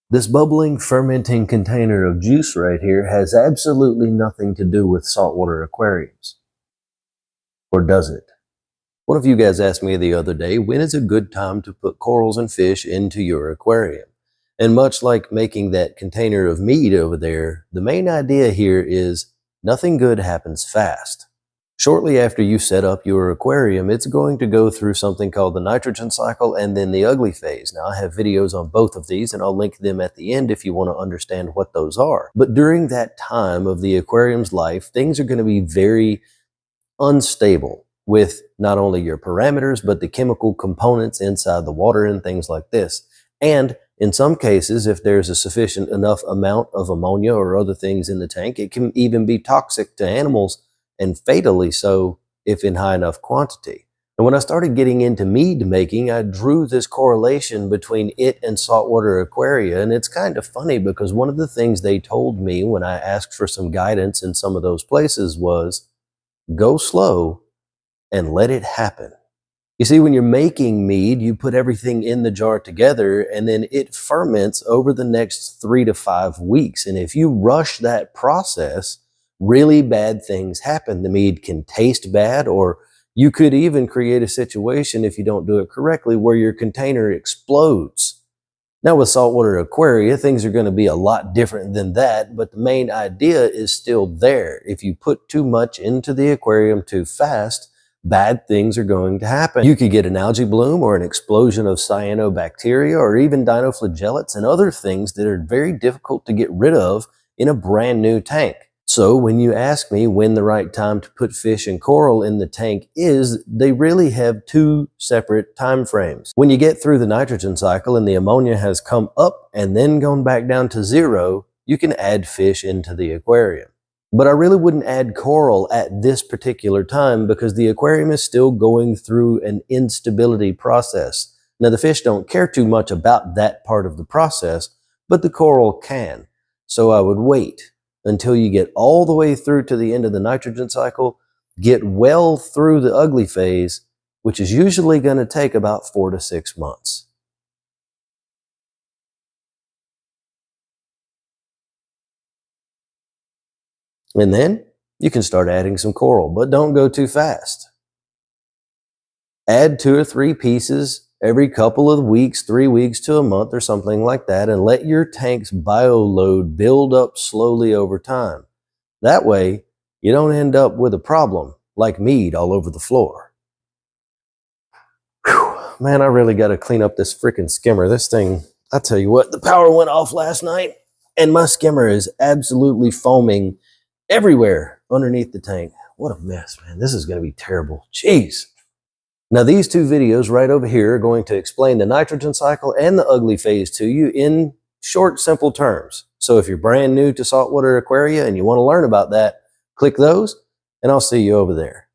This bubbling, fermenting container of juice right here has absolutely nothing to do with saltwater aquariums. Or does it? One of you guys asked me the other day, when is a good time to put corals and fish into your aquarium? And much like making that container of mead over there, the main idea here is nothing good happens fast. Shortly after you set up your aquarium, it's going to go through something called the nitrogen cycle and then the ugly phase. Now, I have videos on both of these, and I'll link them at the end if you want to understand what those are. But during that time of the aquarium's life, things are going to be very unstable with not only your parameters, but the chemical components inside the water and things like this. And in some cases, if there's a sufficient enough amount of ammonia or other things in the tank, it can even be toxic to animals, and fatally so if in high enough quantity. And when I started getting into mead making, I drew this correlation between it and saltwater aquaria. And it's kind of funny because one of the things they told me when I asked for some guidance in some of those places was, go slow and let it happen. You see, when you're making mead, you put everything in the jar together and then it ferments over the next 3 to 5 weeks. And if you rush that process, really bad things happen. The mead can taste bad, or you could even create a situation, if you don't do it correctly, where your container explodes. Now with saltwater aquaria, things are going to be a lot different than that, but the main idea is still there. If you put too much into the aquarium too fast, bad things are going to happen. You could get an algae bloom or an explosion of cyanobacteria or even dinoflagellates and other things that are very difficult to get rid of in a brand new tank. So when you ask me when the right time to put fish and coral in the tank is, they really have two separate time frames. When you get through the nitrogen cycle and the ammonia has come up and then gone back down to zero, you can add fish into the aquarium. But I really wouldn't add coral at this particular time because the aquarium is still going through an instability process. Now the fish don't care too much about that part of the process, but the coral can. So I would wait until you get all the way through to the end of the nitrogen cycle, get well through the ugly phase, which is usually going to take about 4 to 6 months. And then you can start adding some coral, but don't go too fast. Add 2 or 3 pieces every couple of weeks, 3 weeks to a month or something like that, and let your tank's bioload build up slowly over time. That way, you don't end up with a problem like mead all over the floor. Whew, man, I really got to clean up this freaking skimmer. This thing, I tell you what, the power went off last night, and my skimmer is absolutely foaming everywhere underneath the tank. What a mess, man. This is going to be terrible. Jeez. Now, these 2 videos right over here are going to explain the nitrogen cycle and the ugly phase to you in short, simple terms. So if you're brand new to saltwater aquaria and you want to learn about that, click those, and I'll see you over there.